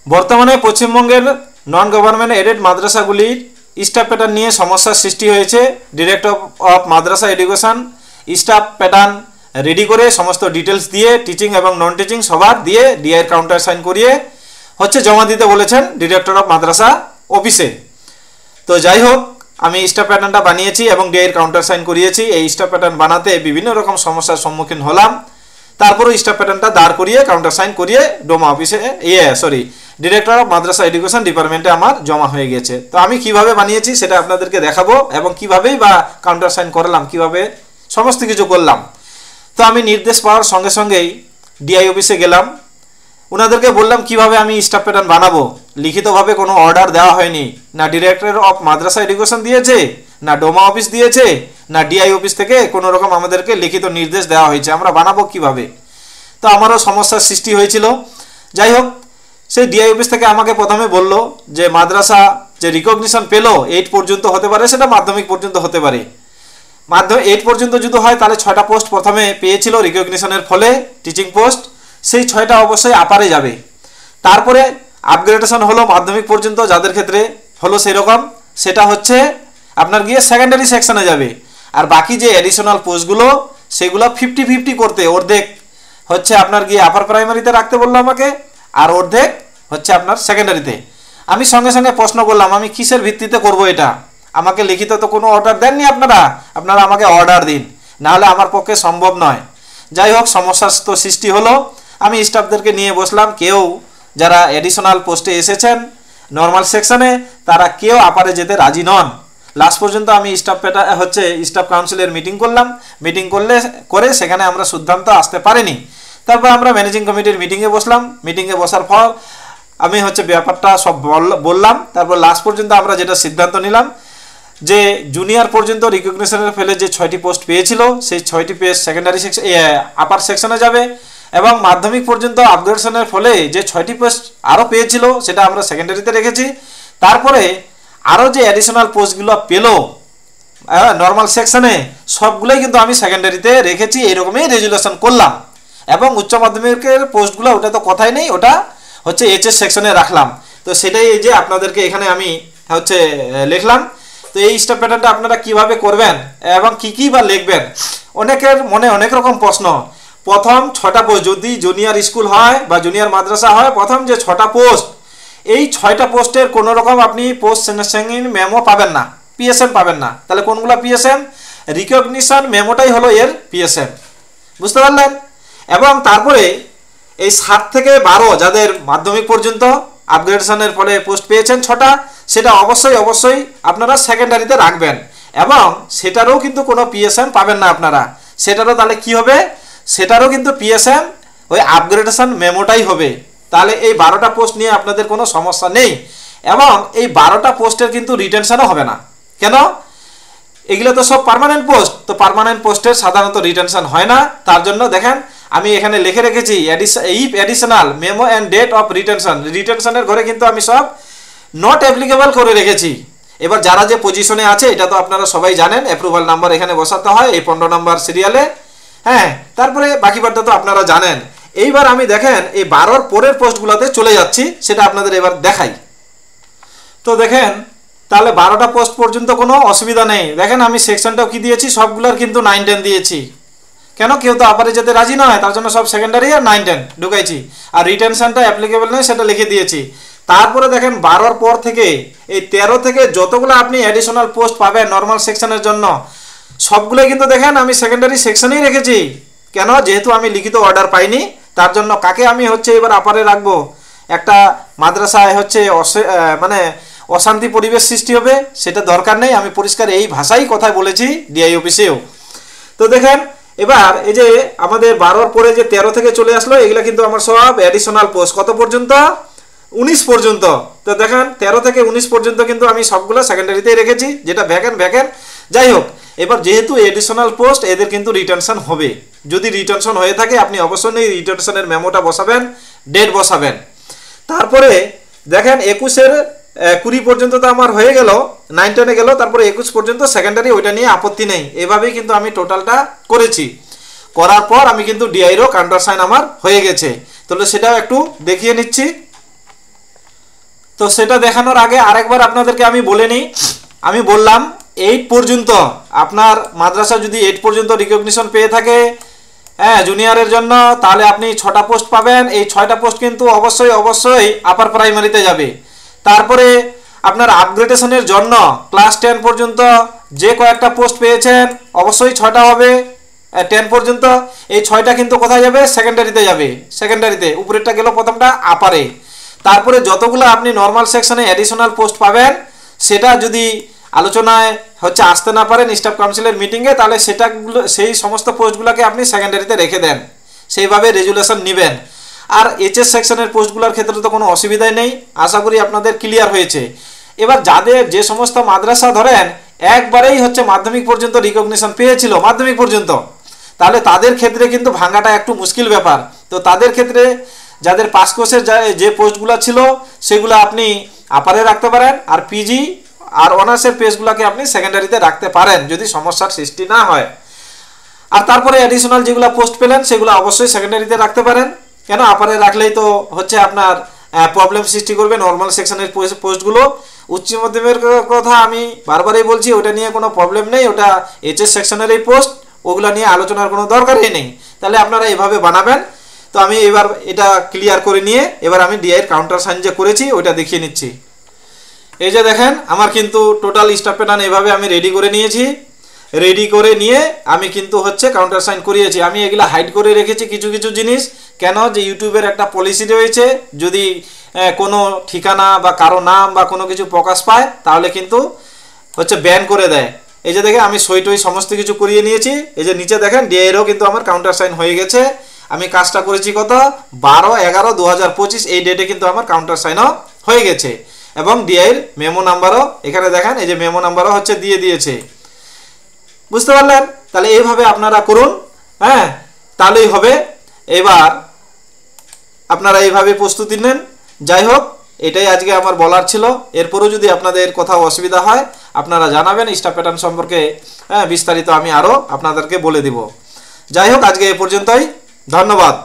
বর্তমানে পশ্চিমবঙ্গের non government aided মাদ্রাসাগুলির স্টাফ প্যাটার্ন নিয়ে সমস্যার সৃষ্টি হয়েছে। Director of madrasa education staff pattern ready করে সমস্ত ডিটেলস দিয়ে টিচিং এবং নন টিচিং সবার দিয়ে ডিআইয়ের কাউন্টার সাইন করিয়ে জমা দিতে বলেছেন ডিরেক্টর অফ মাদ্রাসা অফিসে। তো যাই হোক, আমি স্টাফ প্যাটার্নটা বানিয়েছি এবং ডিআইয়ের কাউন্টার সাইন করিয়েছি। এই স্টাফ প্যাটার্ন বানাতে বিভিন্ন রকম সমস্যার সম্মুখীন হলাম, তারপরও স্টাফ প্যাটার্নটা দাঁড় করিয়ে কাউন্টার সাইন করিয়ে ডোমা অফিসে ডিরেক্টর অফ মাদ্রাসা এডুকেশন ডিপার্টমেন্টে আমার জমা হয়ে গেছে। তো আমি কিভাবে বানিয়েছি সেটা আপনাদেরকে দেখাবো এবং কিভাবেই বা কাউন্টার সাইন করলাম, কিভাবে সমস্ত কিছু করলাম। তো আমি নির্দেশ পাওয়ার সঙ্গে সঙ্গেই ডিআই অফিসে গেলাম, ওনাদেরকে বললাম কিভাবে আমি স্টাফ প্যাটার্ন বানাবো। লিখিতভাবে কোনো অর্ডার দেওয়া হয়নি, না ডিরেক্টর অফ মাদ্রাসা এডুকেশন দিয়েছে, না ডোমা অফিস দিয়েছে, না ডিআই অফিস থেকে কোনো রকম আমাদেরকে লিখিত নির্দেশ দেওয়া হয়েছে আমরা বানাবো কিভাবে। তো আমারও সমস্যার সৃষ্টি হয়েছিল। যাই হোক, সেই ডিআই অফিস থেকে আমাকে প্রথমে বলল যে মাদ্রাসা যে রিকগনিশন পেলো 8 পর্যন্ত হতে পারে, সেটা মাধ্যমিক পর্যন্ত হতে পারে। মাধ্যমিক 8 পর্যন্ত যদি হয় তাহলে 6টা পোস্ট প্রথমে পেয়েছিল রিকগনিশনের ফলে টিচিং পোস্ট, সেই 6টা অবশ্যই আপারে যাবে। তারপরে আপগ্রেডেশন হলো মাধ্যমিক পর্যন্ত যাদের ক্ষেত্রে হলো সেরকম, সেটা আপনার গিয়ে সেকেন্ডারি সেকশনে যাবে। আর বাকি যে অ্যাডিশনাল পোস্টগুলো সেগুলো 50-50 করতে, অর্ধেক আপনার গিয়ে আপার প্রাইমারিতে রাখতে বললো আমাকে, আর অর্ধেক আপনার সেকেন্ডারিতে। আমি সঙ্গে সঙ্গে প্রশ্ন করলাম আমি কিসের ভিত্তিতে করব এটা, আমাকে লিখিত তো কোনো অর্ডার দেননি আপনারা আমাকে অর্ডার দিন, নাহলে আমার পক্ষে সম্ভব নয়। যাই হোক, সমস্যার তো সৃষ্টি হলো। আমি স্টাফদেরকে নিয়ে বসলাম, কেউ যারা অ্যাডিশনাল পোস্টে এসেছেন নর্মাল সেকশনে তারা কেউ আপারে যেতে রাজি নন। লাস্ট পর্যন্ত আমি স্টাফ কাউন্সিলের মিটিং করলাম, মিটিং করে সেখানে আমরা সিদ্ধান্ত আসতে পারিনি। তারপর আমরা ম্যানেজিং কমিটির মিটিংয়ে বসলাম, মিটিংয়ে বসার পর আমি ব্যাপারটা সব বললাম। তারপর লাস্ট পর্যন্ত আমরা যেটা সিদ্ধান্ত নিলাম যে জুনিয়র পর্যন্ত রিকগনিশনের ফেলে যে 6টি পোস্ট পেয়েছিল সেই 6টি পোস্ট সেকেন্ডারি সেকশন আপার সেকশনে যাবে, এবং মাধ্যমিক পর্যন্ত আপগ্রেডেশনের ফলে যে 6টি পোস্ট আরও পেয়েছিল সেটা আমরা সেকেন্ডারিতে রেখেছি। তারপরে আরও যে অ্যাডিশনাল পোস্টগুলো পেলো নর্মাল সেকশনে সবগুলোই কিন্তু আমি সেকেন্ডারিতে রেখেছি। এইরকমই রেজুলেশন করলাম। এবং উচ্চ মাধ্যমিকের পোস্টগুলো ওটা তো কথাই নেই, ওটা এইচএস সেকশনে রাখলাম। তো সেটাই এই যে আপনাদেরকে এখানে আমি লিখলাম। তো এই স্টাফ প্যাটার্নটা আপনারা কিভাবে করবেন এবং কি বা লিখবেন, অনেকের মনে অনেক রকম প্রশ্ন। প্রথম 6টা পোস্ট যদি জুনিয়র স্কুল হয় বা জুনিয়র মাদ্রাসা হয়, প্রথম যে 6টা পোস্ট, এই 6টা পোস্টের কোনো রকম আপনি পোস্ট সেন্ডিং মেমো পাবেন না, পিএসএম পাবেন না। তাহলে কোনগুলো পিএসএম? রিকগনিশন মেমোটাই হলো এর পিএসএম, বুঝতে পারলেন? এবং তারপরে এই 7 থেকে 12 যাদের মাধ্যমিক পর্যন্ত আপগ্রেডেশনের ফলে পোস্ট পেয়েছেন 6টা, সেটা অবশ্যই আপনারা সেকেন্ডারিতে রাখবেন। এবং সেটারও কিন্তু কোনো পিএসএম পাবেন না আপনারা। সেটারও তাহলে কি হবে? সেটারও কিন্তু পিএসএম ওই আপগ্রেডেশন মেমোটাই হবে। তাহলে এই 12টা পোস্ট নিয়ে আপনাদের কোনো সমস্যা নেই। এবং এই 12টা পোস্টের কিন্তু রিটেনশনও হবে না। কেন? এগুলো তো সব পার্মানেন্ট পোস্ট, তো পার্মানেন্ট পোস্টের সাধারণত রিটেনশন হয় না। তার জন্য দেখেন আমি এখানে লিখে রেখেছি if additional memo and date of রিটেনশনের ঘরে কিন্তু আমি সব নট অ্যাপ্লিকেবল করে রেখেছি। এবার যারা যে পজিশনে আছে এটা তো আপনারা সবাই জানেন, অ্যাপ্রুভাল নাম্বার এখানে বসাতে হয় এই 15 নম্বর সিরিয়ালে। হ্যাঁ, তারপরে বাকি বারটা তো আপনারা জানেন। এইবার আমি দেখেন এই 12 পরের পোস্টগুলোতে চলে যাচ্ছি, সেটা আপনাদের এবার দেখাই। তো দেখেন তাহলে 12টা পোস্ট পর্যন্ত কোনো অসুবিধা নেই। দেখেন আমি সেকশনটাও কি দিয়েছি, সবগুলোর কিন্তু 9-10 দিয়েছি। কেন? কেউ তো আপারে যেতে রাজি নয়, তার জন্য সব সেকেন্ডারি আর 9-10 ঢুকাইছি। আর রিটেনশনটা অ্যাপ্লিকেবল নয় সেটা লিখে দিয়েছি। তারপরে দেখেন 12 পর থেকে এই 13 থেকে যতগুলো আপনি অ্যাডিশনাল পোস্ট পাবেন নর্মাল সেকশনের জন্য সবগুলোই কিন্তু দেখেন আমি সেকেন্ডারি সেকশনেই রেখেছি। কেন? যেহেতু আমি লিখিত অর্ডার পাইনি, তার জন্য কাকে আমি এবার আপারে রাখবো? একটা মাদ্রাসায় মানে অশান্তি পরিবেশ সৃষ্টি হবে, সেটা দরকার নেই। আমি পরিষ্কার এই ভাষাই কথা বলেছি ডিআই অফিসেও। তো দেখেন এবার এই যে আমাদের 12 পরে যে 13 থেকে চলে আসলো, এগুলা কিন্তু আমার সব অ্যাডিশনাল পোস্ট। কত পর্যন্ত? 19 পর্যন্ত। তো দেখেন 13 থেকে 19 পর্যন্ত কিন্তু আমি সবগুলো সেকেন্ডারিতেই রেখেছি, যেটা ভ্যাকেন্ট। যাই হোক, এবার যেহেতু এডিশনাল পোস্ট এদের কিন্তু রিটেনশন হবে। যদি রিটেনশন হয়ে থাকে আপনি অবশ্যই রিটেনশনের মেমোটা বসাবেন, ডেট বসাবেন। তারপরে দেখেন 21-এর 20 পর্যন্ত তো আমার হয়ে গেল, 9-10-এ গেল, তারপরে 21 পর্যন্ত সেকেন্ডারি, ওইটা নিয়ে আপত্তি নেই। এভাবেই কিন্তু আমি টোটালটা করেছি। করার পর আমি কিন্তু ডিআইরও কাউন্টার সাইন আমার হয়ে গেছে। তাহলে সেটাও একটু দেখিয়ে নিচ্ছি। তো সেটা দেখানোর আগে আরেকবার আপনাদেরকে আমি বলে নিই। আমি বললাম 8 পর্যন্ত আপনার মাদ্রাসা যদি 8 পর্যন্ত রিকগনিশন পেয়ে থাকে হ্যাঁ জুনিয়রের জন্য, তাহলে আপনি 6টা পোস্ট পাবেন। এই 6টা পোস্ট কিন্তু অবশ্যই আপার প্রাইমারিতে যাবে। তারপরে আপনার আপগ্রেডেশনের জন্য ক্লাস 10 পর্যন্ত যে কয়েকটা পোস্ট পেয়েছেন অবশ্যই 6টা হবে 10 পর্যন্ত। এই 6টা কিন্তু কোথায় যাবে? সেকেন্ডারিতে যাবে। সেকেন্ডারিতে উপরেরটা গেল, প্রথমটা আপারে। তারপরে যতগুলো আপনি নর্মাল সেকশনে অ্যাডিশনাল পোস্ট পাবেন সেটা যদি আলোচনায় আসতে না পারেন স্টাফ কাউন্সিলের মিটিংয়ে, তাহলে সেই সমস্ত পোস্টগুলোকে আপনি সেকেন্ডারিতে রেখে দেন, সেইভাবে রেজুলেশন নেবেন। আর এইচএস সেকশনের পোস্টগুলোর ক্ষেত্রে তো কোনো অসুবিধাই নেই। আশা করি আপনাদের ক্লিয়ার হয়েছে। এবার যাদের যে সমস্ত মাদ্রাসা ধরেন একবারেই মাধ্যমিক পর্যন্ত রিকগনিশন পেয়েছিল মাধ্যমিক পর্যন্ত, তাহলে তাদের ক্ষেত্রে কিন্তু ভাঙাটা একটু মুশকিল ব্যাপার। তো তাদের ক্ষেত্রে যাদের পাস কোর্সের যে পোস্টগুলো ছিল সেগুলো আপনি আপারে রাখতে পারেন, আর পিজি আর অনার্সের পেজগুলোকে আপনি সেকেন্ডারিতে রাখতে পারেন যদি সমস্যার সৃষ্টি না হয়। আর তারপরে অ্যাডিশনাল যেগুলো পোস্ট পেলেন সেগুলো অবশ্যই সেকেন্ডারিতে রাখতে পারেন। কেন আপারে রাখলেই তো আপনার প্রবলেম সৃষ্টি করবে নর্মাল সেকশনের পোস্টগুলো। উচ্চ মাধ্যমিকের কথা আমি বারবারই বলছি, ওটা নিয়ে কোনো প্রবলেম নেই, ওটা এইচএস সেকশনেরই পোস্ট, ওগুলো নিয়ে আলোচনার কোনো দরকারই নেই। তাহলে আপনারা এইভাবে বানাবেন। তো আমি এবার এটা ক্লিয়ার করে নিয়ে এবার আমি ডিআইয়ের কাউন্টার সাইন যে করেছি ওইটা দেখিয়ে নিচ্ছি। এই যে দেখেন আমার কিন্তু টোটাল স্টাফ প্যাটার্ন এভাবে আমি রেডি করে নিয়েছি। রেডি করে নিয়ে আমি কিন্তু কাউন্টার সাইন করিয়েছি। আমি এগুলা হাইড করে রেখেছি কিছু কিছু জিনিস, কেন যে ইউটিউবের একটা পলিসি রয়েছে, যদি কোনো ঠিকানা বা কারো নাম বা কোনো কিছু প্রকাশ পায় তাহলে কিন্তু ব্যান করে দেয়। এই যে দেখেন আমি সই সমস্ত কিছু করিয়ে নিয়েছি। এই যে নিচে দেখেন ডিআইয়েরও কিন্তু আমার কাউন্টার সাইন হয়ে গেছে। আমি কাজটা করেছি কত 12/11/2025 এই ডেটে কিন্তু আমার কাউন্টার সাইনও হয়ে গেছে, এবং ডিআইয়ের মেমো নাম্বারও এখানে দেখেন এই যে মেমো নাম্বারও দিয়ে দিয়েছে। বুঝতে পারলেন? তাহলে এইভাবে আপনারা করুন, হ্যাঁ তাহলেই হবে। এবার আপনারা এইভাবে প্রস্তুতি নেন। যাই হোক, এটাই আজকে আমার বলার ছিল। এরপরও যদি আপনাদের কোথাও অসুবিধা হয় আপনারা জানাবেন। স্টাফ প্যাটার্ন সম্পর্কে বিস্তারিত আমি আরও আপনাদেরকে বলে দিব। যাই হোক, আজকে এ পর্যন্তই। ধন্যবাদ।